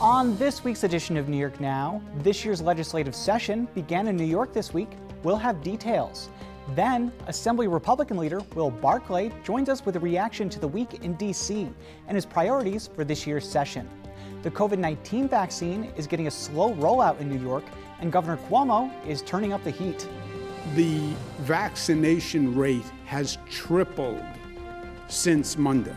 On this week's edition of New York Now, this year's legislative session began in New York this week. We'll have details. Then, Assembly Republican leader Will Barclay joins us with a reaction to the week in D.C. and his priorities for this year's session. The COVID-19 vaccine is getting a slow rollout in New York, and Governor Cuomo is turning up the heat. The vaccination rate has tripled since Monday.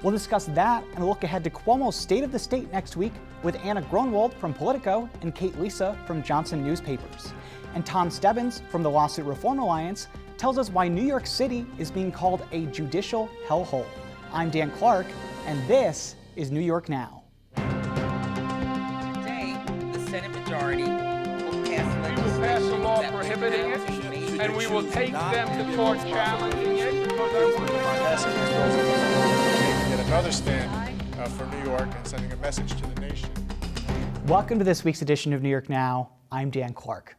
We'll discuss that and look ahead to Cuomo's State of the State next week with Anna Gronwald from Politico and Kate Lisa from Johnson Newspapers. And Tom Stebbins from the Lawsuit Reform Alliance tells us why New York City is being called a judicial hellhole. I'm Dan Clark, and this is New York Now. Today, the Senate majority will pass legislation. We will pass a law prohibiting it, and we will take them to court challenging it. Making yet another stand for New York and sending a message to the nation. Welcome to this week's edition of New York Now. I'm Dan Clark.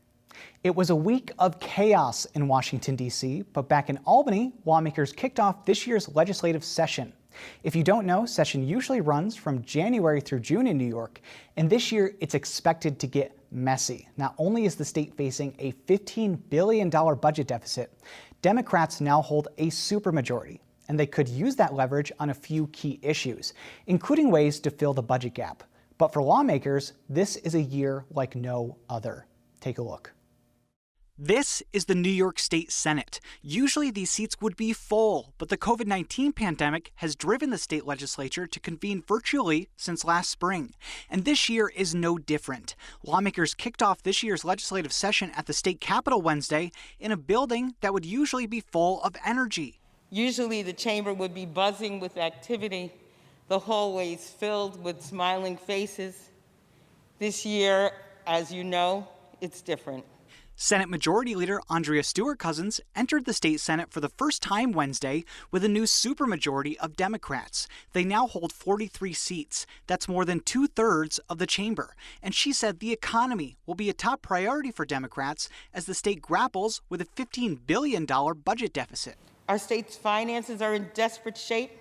It was a week of chaos in Washington, D.C., but back in Albany, lawmakers kicked off this year's legislative session. If you don't know, session usually runs from January through June in New York, and this year it's expected to get messy. Not only is the state facing a $15 billion budget deficit, Democrats now hold a supermajority, and they could use that leverage on a few key issues, including ways to fill the budget gap. But for lawmakers, this is a year like no other. Take a look. This is the New York State Senate. Usually these seats would be full, but the COVID-19 pandemic has driven the state legislature to convene virtually since last spring. And this year is no different. Lawmakers kicked off this year's legislative session at the state capitol Wednesday in a building that would usually be full of energy. Usually the chamber would be buzzing with activity, the hallways filled with smiling faces. This year, as you know, it's different. Senate Majority Leader Andrea Stewart-Cousins entered the state Senate for the first time Wednesday with a new supermajority of Democrats. They now hold 43 seats. That's more than 2/3 of the chamber. And she said the economy will be a top priority for Democrats as the state grapples with a $15 billion budget deficit. Our state's finances are in desperate shape,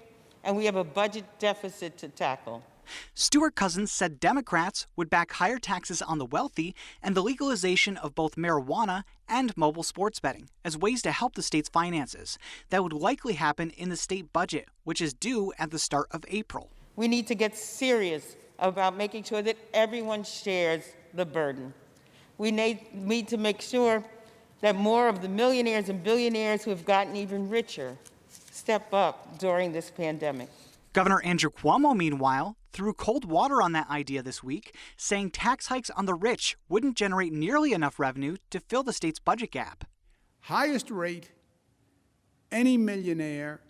and we have a budget deficit to tackle. Stewart-Cousins said Democrats would back higher taxes on the wealthy and the legalization of both marijuana and mobile sports betting as ways to help the state's finances. That would likely happen in the state budget, which is due at the start of April. We need to get serious about making sure that everyone shares the burden. We need to make sure that more of the millionaires and billionaires who have gotten even richer step up during this pandemic. Governor Andrew Cuomo, meanwhile, threw cold water on that idea this week, saying tax hikes on the rich wouldn't generate nearly enough revenue to fill the state's budget gap. Highest rate, any millionaire,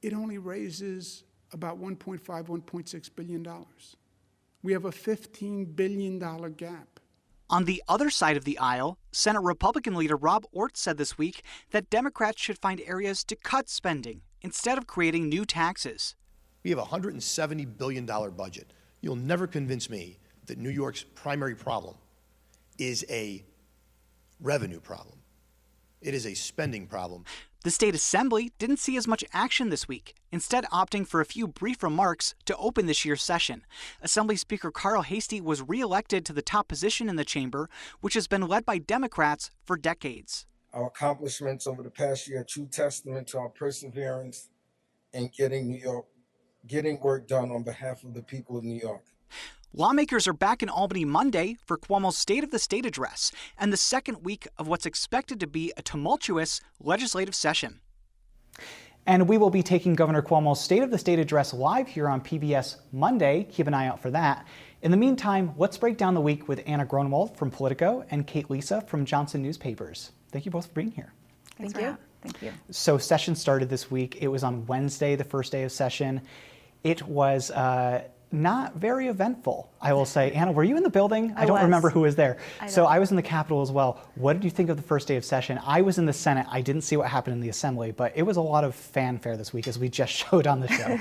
it only raises about $1.5, $1.6 billion. We have a $15 billion gap. On the other side of the aisle, Senate Republican leader Rob Ortt said this week that Democrats should find areas to cut spending instead of creating new taxes. We have a $170 billion budget. You'll never convince me that New York's primary problem is a revenue problem. It is a spending problem. The state assembly didn't see as much action this week, instead opting for a few brief remarks to open this year's session. Assembly Speaker Carl Heastie was reelected to the top position in the chamber, which has been led by Democrats for decades. Our accomplishments over the past year are true testament to our perseverance in getting work done on behalf of the people of New York. Lawmakers are back in Albany Monday for Cuomo's State of the State address and the second week of what's expected to be a tumultuous legislative session. And we will be taking Governor Cuomo's State of the State address live here on PBS Monday. Keep an eye out for that. In the meantime, let's break down the week with Anna Gronwald from Politico and Kate Lisa from Johnson Newspapers. Thank you both for being here. Thank you. Thank you. So session started this week. It was on Wednesday, the first day of session. It was not very eventful, I will say. Anna, were you in the building? I don't remember who was there. I was in the Capitol as well. What did you think of the first day of session? I was in the Senate. I didn't see what happened in the Assembly, but it was a lot of fanfare this week, as we just showed on the show.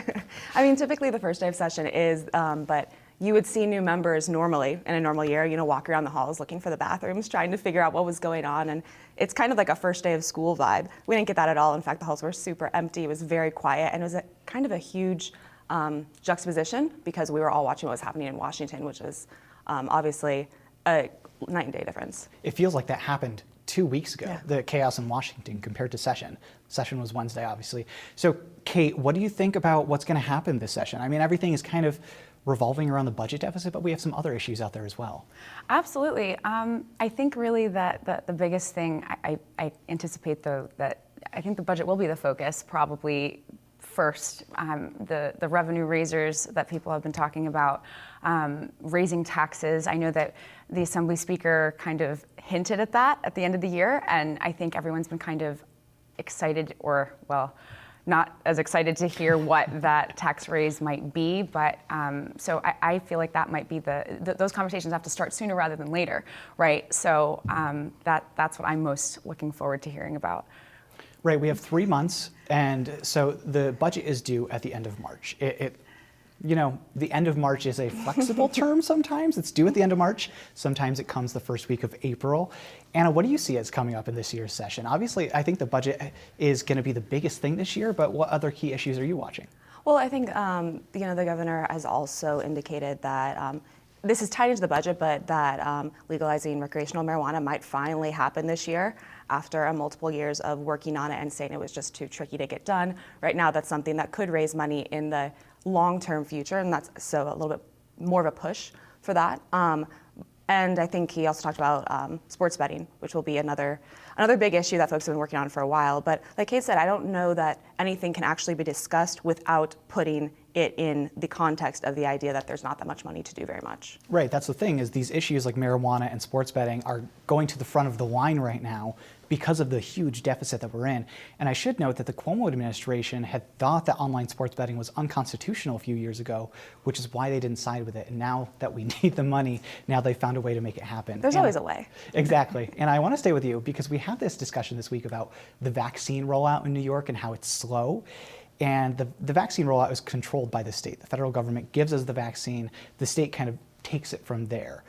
I mean, typically the first day of session is, but you would see new members normally in a normal year, walk around the halls looking for the bathrooms, trying to figure out what was going on. And it's kind of like a first day of school vibe. We didn't get that at all. In fact, the halls were super empty. It was very quiet, and it was kind of a huge juxtaposition because we were all watching what was happening in Washington, which is obviously a night and day difference. It feels like that happened 2 weeks ago, Yeah. the chaos in Washington compared to session. Session was Wednesday, obviously. So, Kate, what do you think about what's going to happen this session? I mean, everything is kind of revolving around the budget deficit, but we have some other issues out there as well. Absolutely. I think really that the biggest thing I anticipate, though, that I think the budget will be the focus probably first. The revenue raisers that people have been talking about, raising taxes. I know that the Assembly Speaker kind of hinted at that at the end of the year, and I think everyone's been kind of excited, or, well, not as excited to hear what that tax raise might be, but so I feel like that might be those conversations have to start sooner rather than later, right? So that's what I'm most looking forward to hearing about. Right, we have 3 months, and so the budget is due at the end of March. You know, the end of March is a flexible term sometimes. It's due at the end of March. Sometimes it comes the first week of April. Anna, what do you see as coming up in this year's session? Obviously, I think the budget is going to be the biggest thing this year, but what other key issues are you watching? Well, I think the governor has also indicated that this is tied into the budget, but that legalizing recreational marijuana might finally happen this year after multiple years of working on it and saying it was just too tricky to get done. Right now, that's something that could raise money in the long-term future, and that's so a little bit more of a push for that. And I think he also talked about sports betting, which will be another big issue that folks have been working on for a while. But like Kate said, I don't know that anything can actually be discussed without putting it in the context of the idea that there's not that much money to do very much. Right, that's the thing, is these issues like marijuana and sports betting are going to the front of the line right now because of the huge deficit that we're in. And I should note that the Cuomo administration had thought that online sports betting was unconstitutional a few years ago, which is why they didn't side with it. And now that we need the money, now they found a way to make it happen. There's always a way. Exactly. And I want to stay with you because we had this discussion this week about the vaccine rollout in New York and how it's slow. And the vaccine rollout is controlled by the state. The federal government gives us the vaccine. The state kind of takes it from there.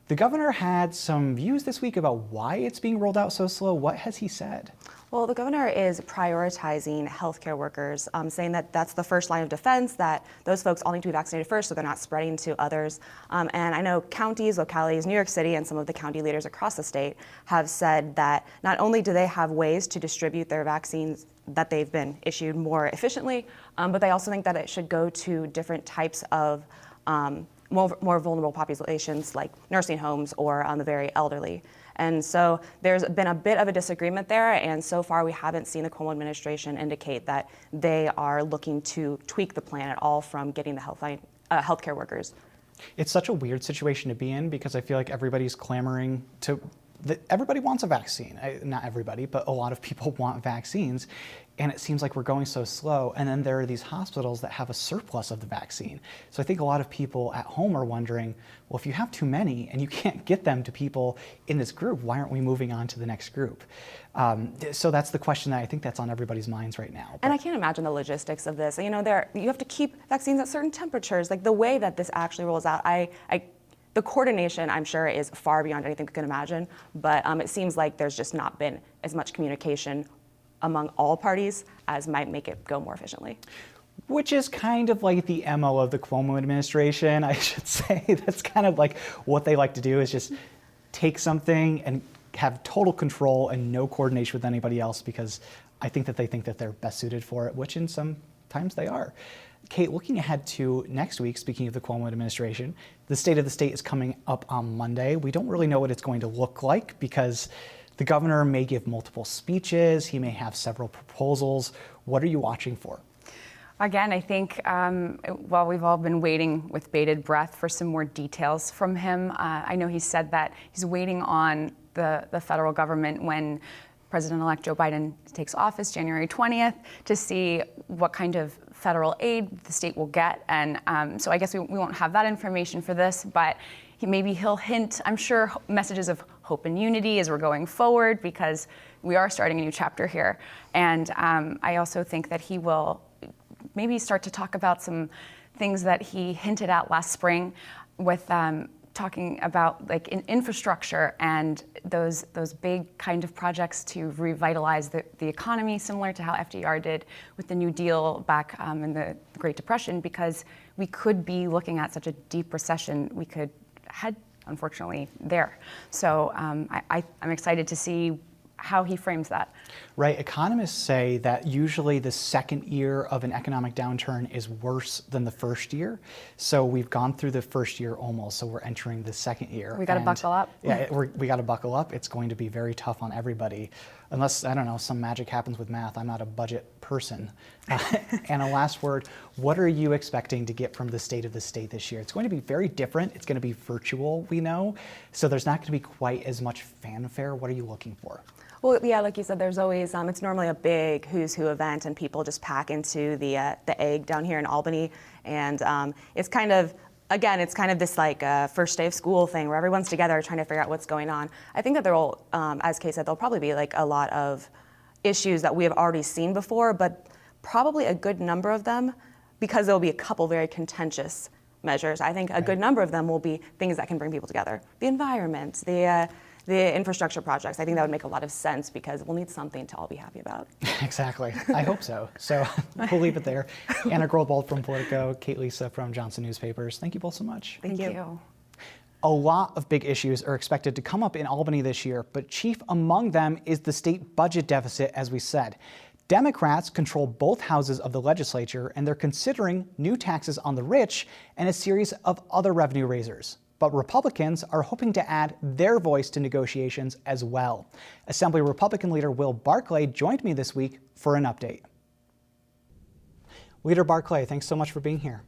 The governor had some views this week about why it's being rolled out so slow. What has he said? Well, the governor is prioritizing healthcare workers, saying that that's the first line of defense, that those folks all need to be vaccinated first so they're not spreading to others. And I know counties, localities, New York City, and some of the county leaders across the state have said that not only do they have ways to distribute their vaccines that they've been issued more efficiently, but they also think that it should go to different types of more vulnerable populations like nursing homes or the very elderly. And so there's been a bit of a disagreement there, and so far we haven't seen the Cuomo administration indicate that they are looking to tweak the plan at all from getting the healthcare workers. It's such a weird situation to be in because I feel like everybody's clamoring to everybody wants a vaccine. Not everybody, but a lot of people want vaccines. And it seems like we're going so slow. And then there are these hospitals that have a surplus of the vaccine. So I think a lot of people at home are wondering, well, if you have too many and you can't get them to people in this group, why aren't we moving on to the next group? So that's the question that I think that's on everybody's minds right now. And I can't imagine the logistics of this. You know, you have to keep vaccines at certain temperatures. Like the way that this actually rolls out, the coordination, I'm sure, is far beyond anything we can imagine, but it seems like there's just not been as much communication among all parties as might make it go more efficiently. Which is kind of like the MO of the Cuomo administration, I should say. That's kind of like what they like to do, is just take something and have total control and no coordination with anybody else, because I think that they think that they're best suited for it, which in some times they are. Kate, looking ahead to next week, speaking of the Cuomo administration, the State of the State is coming up on Monday. We don't really know what it's going to look like because the governor may give multiple speeches. He may have several proposals. What are you watching for? Again, I think while we've all been waiting with bated breath for some more details from him, I know he said that he's waiting on the federal government when President-elect Joe Biden takes office January 20th to see what kind of federal aid the state will get. And so I guess we won't have that information for this, but maybe he'll hint, I'm sure, messages of hope and unity as we're going forward, because we are starting a new chapter here. And I also think that he will maybe start to talk about some things that he hinted at last spring with talking about like in infrastructure and those big kind of projects to revitalize the economy, similar to how FDR did with the New Deal back in the Great Depression, because we could be looking at such a deep recession we could head, unfortunately, there. So I'm excited to see how he frames that. Right. Economists say that usually the second year of an economic downturn is worse than the first year. So we've gone through the first year almost, so we're entering the second year. We got to buckle up. Yeah, we got to buckle up. It's going to be very tough on everybody. Unless, I don't know, some magic happens with math. I'm not a budget person. And a last word, what are you expecting to get from the State of the State this year? It's going to be very different. It's going to be virtual, we know. So there's not going to be quite as much fanfare. What are you looking for? Well, yeah, like you said, there's always, it's normally a big who's who event, and people just pack into the Egg down here in Albany. And it's kind of, again, it's kind of this like first day of school thing where everyone's together trying to figure out what's going on. I think that there will, as Kay said, there'll probably be like a lot of issues that we have already seen before, but probably a good number of them, because there'll be a couple very contentious measures. I think a good number of them will be things that can bring people together. The environment, the infrastructure projects. I think that would make a lot of sense because we'll need something to all be happy about. Exactly. I hope so. So we'll leave it there. Anna Goldwald from Politico, Kate Lisa from Johnson Newspapers. Thank you both so much. Thank you. A lot of big issues are expected to come up in Albany this year, but chief among them is the state budget deficit, as we said. Democrats control both houses of the legislature, and they're considering new taxes on the rich and a series of other revenue raisers. But Republicans are hoping to add their voice to negotiations as well. Assembly Republican leader Will Barclay joined me this week for an update. Leader Barclay, thanks so much for being here.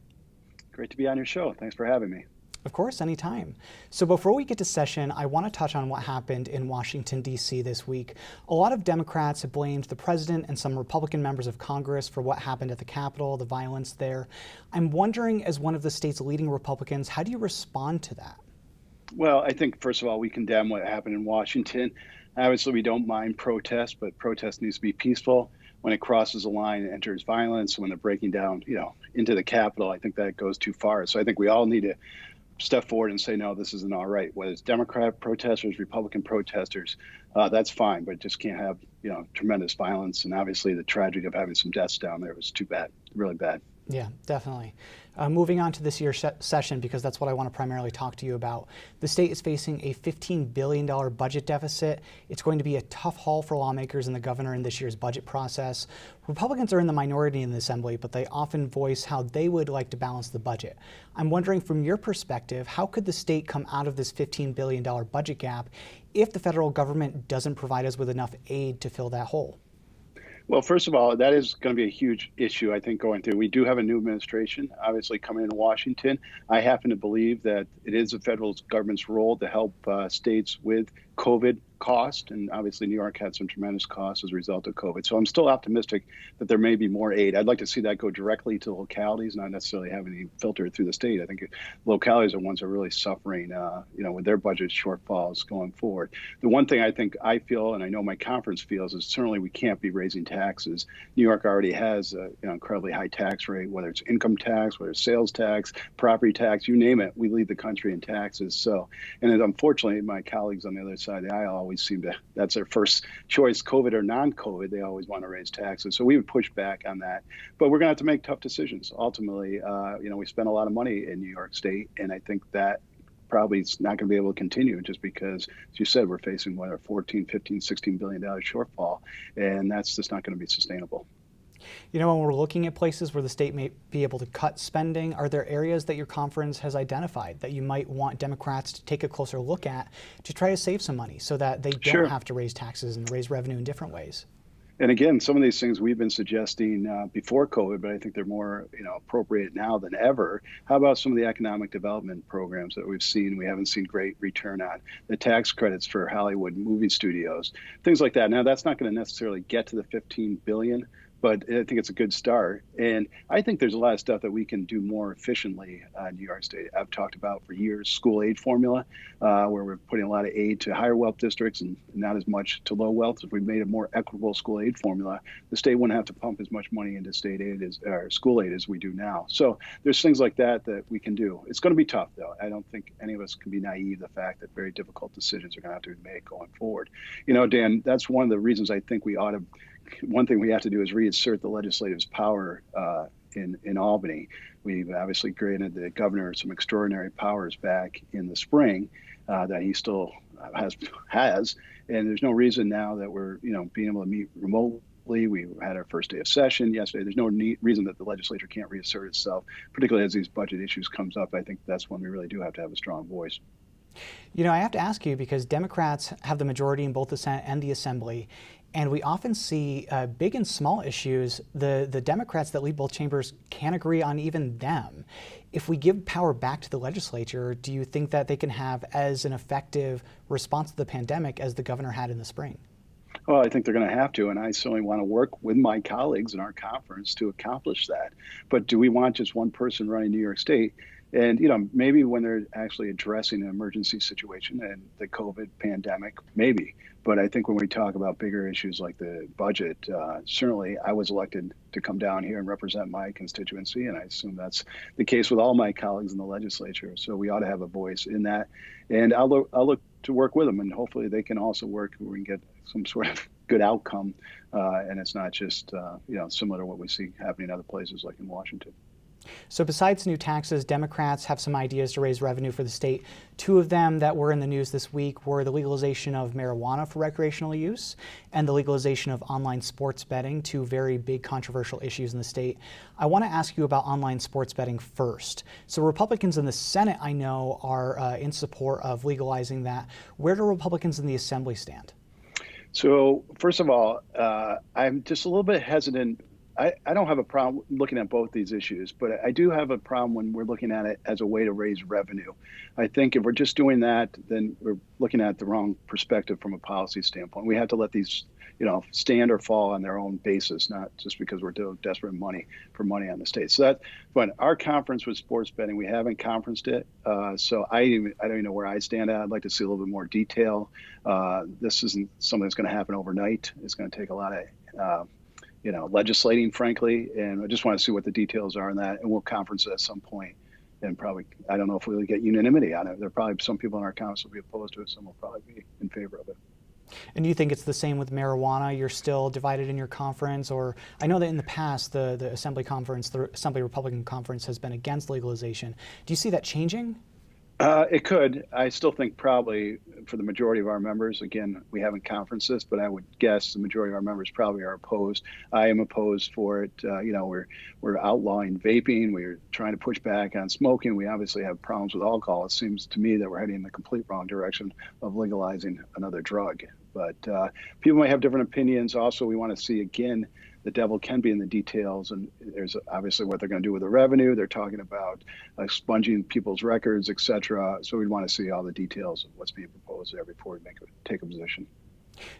Great to be on your show. Thanks for having me. Of course, anytime. So before we get to session, I want to touch on what happened in Washington, D.C. this week. A lot of Democrats have blamed the president and some Republican members of Congress for what happened at the Capitol, the violence there. I'm wondering, as one of the state's leading Republicans, how do you respond to that? Well, I think, first of all, we condemn what happened in Washington. Obviously, we don't mind protest, but protest needs to be peaceful. When it crosses a line and enters violence, when they're breaking down, into the Capitol, I think that goes too far. So I think we all need to step forward and say, no, this isn't all right. Whether it's Democrat protesters, Republican protesters, that's fine, but just can't have, tremendous violence. And obviously the tragedy of having some deaths down there was too bad, really bad. Yeah, definitely. Moving on to this year's session, because that's what I want to primarily talk to you about. The state is facing a $15 billion budget deficit. It's going to be a tough haul for lawmakers and the governor in this year's budget process. Republicans are in the minority in the assembly, but they often voice how they would like to balance the budget. I'm wondering, from your perspective, how could the state come out of this $15 billion budget gap if the federal government doesn't provide us with enough aid to fill that hole? Well, first of all, that is going to be a huge issue, I think, going through. We do have a new administration, obviously, coming into Washington. I happen to believe that it is the federal government's role to help states with COVID cost, and obviously New York had some tremendous costs as a result of COVID. So I'm still optimistic that there may be more aid. I'd like to see that go directly to localities, not necessarily have any filter through the state. I think localities are ones that are really suffering, with their budget shortfalls going forward. The one thing I feel, and I know my conference feels, is certainly we can't be raising taxes. New York already has an incredibly high tax rate, whether it's income tax, whether it's sales tax, property tax, you name it. We lead the country in taxes. So, and unfortunately, my colleagues on the other side of the aisle always seem to, that's their first choice, COVID or non-COVID, they always want to raise taxes. So we would push back on that. But we're going to have to make tough decisions. Ultimately, we spend a lot of money in New York State, and I think that probably is not going to be able to continue just because, as you said, we're facing a 14, 15, $16 billion shortfall, and that's just not going to be sustainable. When we're looking at places where the state may be able to cut spending, are there areas that your conference has identified that you might want Democrats to take a closer look at to try to save some money so that they don't have to raise taxes and raise revenue in different ways? And again, some of these things we've been suggesting before COVID, but I think they're more appropriate now than ever. How about some of the economic development programs that we've seen? We haven't seen great return on the tax credits for Hollywood movie studios, things like that. Now, that's not going to necessarily get to the $15 billion, but I think it's a good start. And I think there's a lot of stuff that we can do more efficiently in New York State. I've talked about for years school aid formula, where we're putting a lot of aid to higher wealth districts and not as much to low wealth. If we made a more equitable school aid formula, the state wouldn't have to pump as much money into state aid or school aid as we do now. So there's things like that we can do. It's going to be tough, though. I don't think any of us can be naive to the fact that very difficult decisions are going to have to be made going forward. Dan, that's one of the reasons I think one thing we have to do is reassert the legislative's power in Albany. We've obviously granted the governor some extraordinary powers back in the spring that he still has, and there's no reason now that we're being able to meet remotely. We had our first day of session yesterday. There's no reason that the legislature can't reassert itself, particularly as these budget issues comes up. I think that's when we really do have to have a strong voice. I have to ask you, because Democrats have the majority in both the Senate and the Assembly, and we often see big and small issues, the Democrats that lead both chambers can't agree on even them. If we give power back to the legislature, do you think that they can have as an effective response to the pandemic as the governor had in the spring? Well, I think they're going to have to, and I certainly want to work with my colleagues in our conference to accomplish that. But do we want just one person running New York State? And, maybe when they're actually addressing an emergency situation and the COVID pandemic, maybe. But I think when we talk about bigger issues like the budget, certainly I was elected to come down here and represent my constituency, and I assume that's the case with all my colleagues in the legislature. So we ought to have a voice in that. And I'll look to work with them, and hopefully they can also work where we can get some sort of good outcome, and it's not just similar to what we see happening in other places like in Washington. So besides new taxes, Democrats have some ideas to raise revenue for the state. Two of them that were in the news this week were the legalization of marijuana for recreational use and the legalization of online sports betting, two very big controversial issues in the state. I want to ask you about online sports betting first. So Republicans in the Senate, I know, are in support of legalizing that. Where do Republicans in the Assembly stand? So first of all, I'm just a little bit hesitant. I don't have a problem looking at both these issues, but I do have a problem when we're looking at it as a way to raise revenue. I think if we're just doing that, then we're looking at the wrong perspective from a policy standpoint. We have to let these, stand or fall on their own basis, not just because we're desperate for money on the state. So but our conference with sports betting, we haven't conferenced it. So I don't even know where I stand at. I'd like to see a little bit more detail. This isn't something that's going to happen overnight. It's going to take a lot of legislating, frankly, and I just want to see what the details are on that, and we'll conference it at some point. And probably, I don't know if we'll get unanimity on it. There are probably some people in our conference will be opposed to it, some will probably be in favor of it. And do you think it's the same with marijuana? You're still divided in your conference? Or I know that in the past, the Assembly conference, the Assembly Republican conference has been against legalization. Do you see that changing? It could. I still think probably for the majority of our members, again, we haven't conferenced this, but I would guess the majority of our members probably are opposed. I am opposed for it. We're outlawing vaping. We're trying to push back on smoking. We obviously have problems with alcohol. It seems to me that we're heading in the complete wrong direction of legalizing another drug. But people might have different opinions. Also, we want to see, again, the devil can be in the details, and there's obviously what they're going to do with the revenue. They're talking about expunging people's records, et cetera. So we'd want to see all the details of what's being proposed there before we take a position.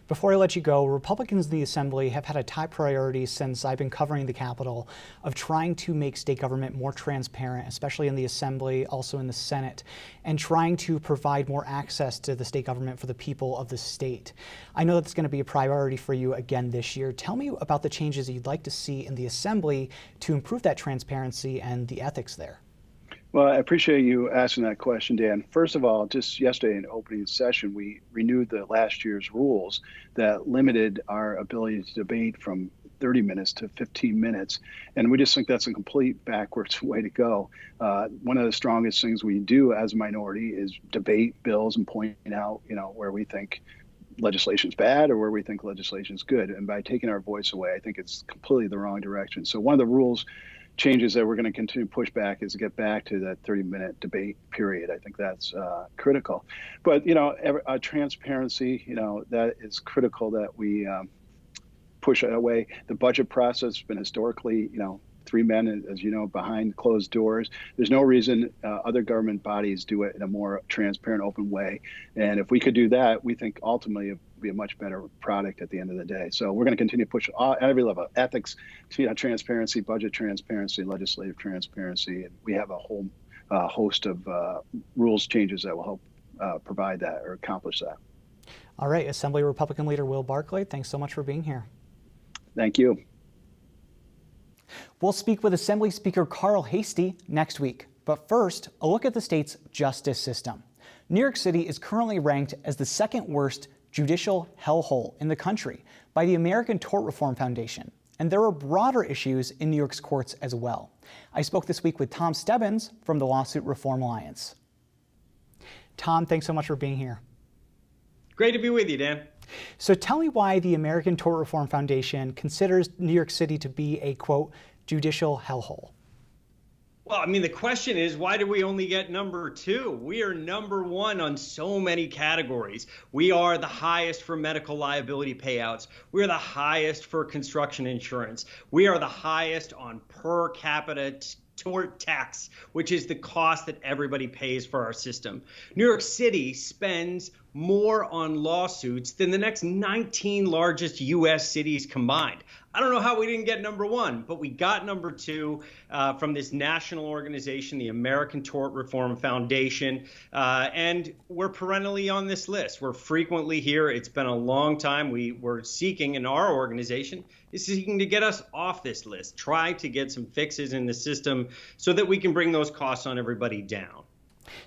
Before I let you go, Republicans in the Assembly have had a top priority since I've been covering the Capitol of trying to make state government more transparent, especially in the Assembly, also in the Senate, and trying to provide more access to the state government for the people of the state. I know that's going to be a priority for you again this year. Tell me about the changes you'd like to see in the Assembly to improve that transparency and the ethics there. Well, I appreciate you asking that question, Dan. First of all, just yesterday in opening session, we renewed the last year's rules that limited our ability to debate from 30 minutes to 15 minutes. And we just think that's a complete backwards way to go. One of the strongest things we do as a minority is debate bills and point out, where we think legislation's bad or where we think legislation's good. And by taking our voice away, I think it's completely the wrong direction. So one of the rules changes that we're going to continue to push back is to get back to that 30-minute debate period. I think that's critical. But, transparency, that is critical that we push it away. The budget process has been historically, 3 men, as you know, behind closed doors. There's no reason other government bodies do it in a more transparent, open way. And if we could do that, we think ultimately be a much better product at the end of the day. So we're going to continue to push at every level: ethics, transparency, budget transparency, legislative transparency, and we have a whole host of rules changes that will help provide that or accomplish that. All right, Assembly Republican Leader Will Barclay, thanks so much for being here. Thank you. We'll speak with Assembly Speaker Carl Heastie next week. But first, a look at the state's justice system. New York City is currently ranked as the second worst judicial hellhole in the country by the American Tort Reform Foundation. And there are broader issues in New York's courts as well. I spoke this week with Tom Stebbins from the Lawsuit Reform Alliance. Tom, thanks so much for being here. Great to be with you, Dan. So tell me why the American Tort Reform Foundation considers New York City to be a, quote, judicial hellhole. Well, I mean, the question is, why do we only get number 2? We are number 1 on so many categories. We are the highest for medical liability payouts. We're the highest for construction insurance. We are the highest on per capita tort tax, which is the cost that everybody pays for our system. New York City spends more on lawsuits than the next 19 largest U.S. cities combined. I don't know how we didn't get number 1, but we got number 2 from this national organization, the American Tort Reform Foundation, and we're perennially on this list. We're frequently here. It's been a long time. We're seeking, in our organization, is seeking to get us off this list, try to get some fixes in the system so that we can bring those costs on everybody down.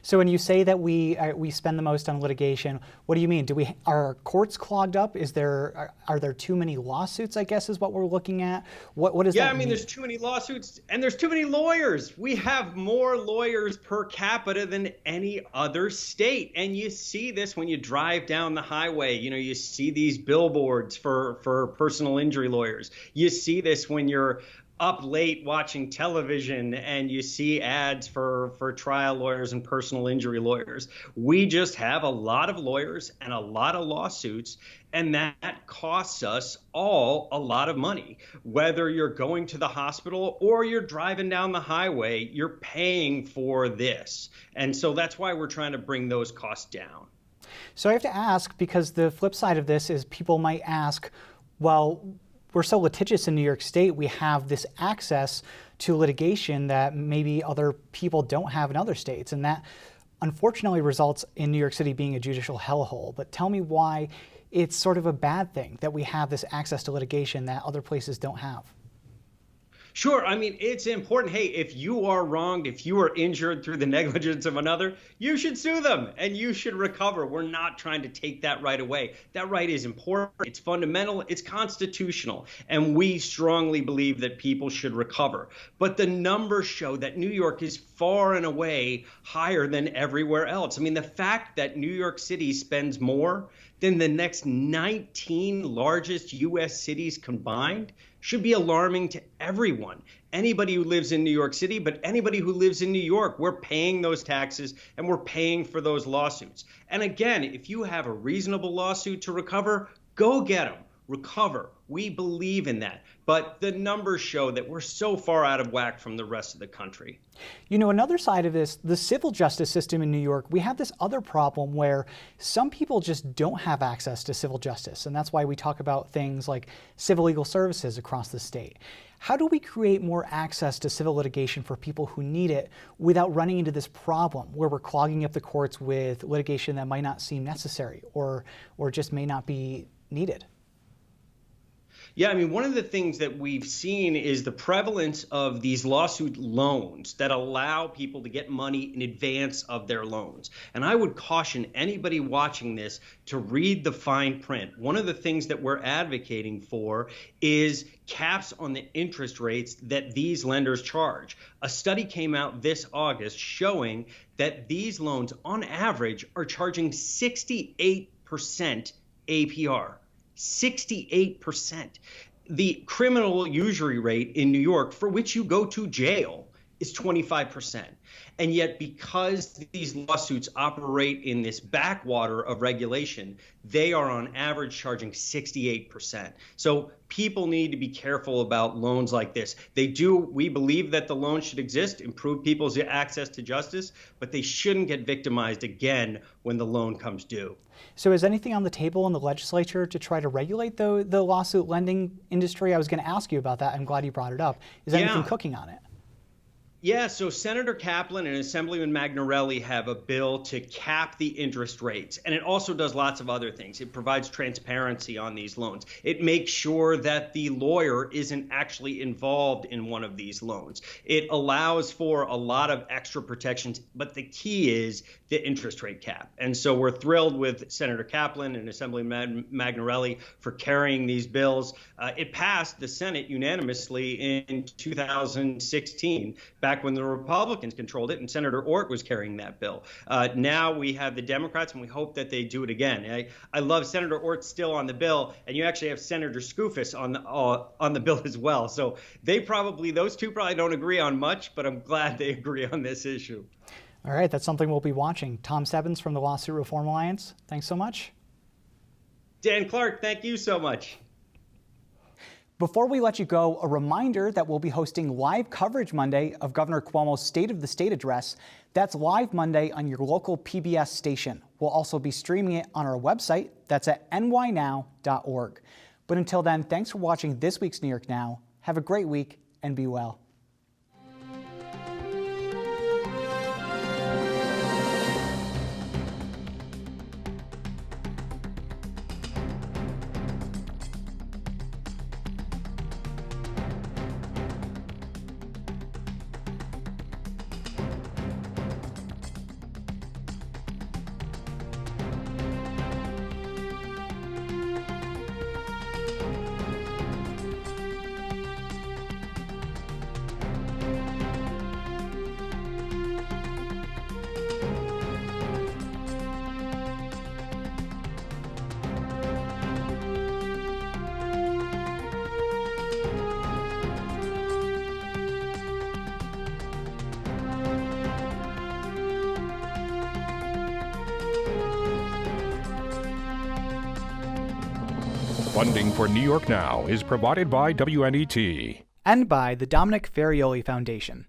So when you say that we spend the most on litigation, what do you mean? Are our courts clogged up? Are there too many lawsuits, I guess is what we're looking at? What does that mean? Yeah, I mean, there's too many lawsuits and there's too many lawyers. We have more lawyers per capita than any other state. And you see this when you drive down the highway. You know, you see these billboards for personal injury lawyers. You see this when you're up late watching television and you see ads for trial lawyers and personal injury lawyers. We just have a lot of lawyers and a lot of lawsuits, and that costs us all a lot of money. Whether you're going to the hospital or you're driving down the highway, you're paying for this. And so that's why we're trying to bring those costs down. So I have to ask, because the flip side of this is people might ask, well, we're so litigious in New York State, we have this access to litigation that maybe other people don't have in other states. And that unfortunately results in New York City being a judicial hellhole. But tell me why it's sort of a bad thing that we have this access to litigation that other places don't have. Sure. I mean, it's important. Hey, if you are wronged, if you are injured through the negligence of another, you should sue them and you should recover. We're not trying to take that right away. That right is important. It's fundamental. It's constitutional. And we strongly believe that people should recover. But the numbers show that New York is far and away higher than everywhere else. I mean, the fact that New York City spends more than the next 19 largest U.S. cities combined should be alarming to everyone. Anybody who lives in New York City, but anybody who lives in New York, we're paying those taxes and we're paying for those lawsuits. And again, if you have a reasonable lawsuit to recover, go get them, recover. We believe in that. But the numbers show that we're so far out of whack from the rest of the country. You know, another side of this, the civil justice system in New York, we have this other problem where some people just don't have access to civil justice. And that's why we talk about things like civil legal services across the state. How do we create more access to civil litigation for people who need it without running into this problem where we're clogging up the courts with litigation that might not seem necessary or just may not be needed? Yeah, I mean, one of the things that we've seen is the prevalence of these lawsuit loans that allow people to get money in advance of their loans. And I would caution anybody watching this to read the fine print. One of the things that we're advocating for is caps on the interest rates that these lenders charge. A study came out this August showing that these loans, on average, are charging 68% APR. 68%. The criminal usury rate in New York, for which you go to jail, is 25%. And yet, because these lawsuits operate in this backwater of regulation, they are on average charging 68%. So people need to be careful about loans like this. We believe that the loan should exist, improve people's access to justice, but they shouldn't get victimized again when the loan comes due. So is anything on the table in the legislature to try to regulate the lawsuit lending industry? I was going to ask you about that. I'm glad you brought it up. Is anything cooking on it? Yeah, so Senator Kaplan and Assemblyman Magnarelli have a bill to cap the interest rates, and it also does lots of other things. It provides transparency on these loans. It makes sure that the lawyer isn't actually involved in one of these loans. It allows for a lot of extra protections, but the key is the interest rate cap. And so we're thrilled with Senator Kaplan and Assemblyman Magnarelli for carrying these bills. It passed the Senate unanimously in 2016, back when the Republicans controlled it, and Senator Ort was carrying that bill. Now we have the Democrats, and we hope that they do it again. I love Senator Ort still on the bill, and you actually have Senator Skoufis on the bill as well. So those two probably don't agree on much, but I'm glad they agree on this issue. All right, that's something we'll be watching. Tom Stebbins from the Lawsuit Reform Alliance, thanks so much. Dan Clark, thank you so much. Before we let you go, a reminder that we'll be hosting live coverage Monday of Governor Cuomo's State of the State address. That's live Monday on your local PBS station. We'll also be streaming it on our website. That's at nynow.org. But until then, thanks for watching this week's New York Now. Have a great week and be well. Funding for New York Now is provided by WNET. And by the Dominic Ferrioli Foundation.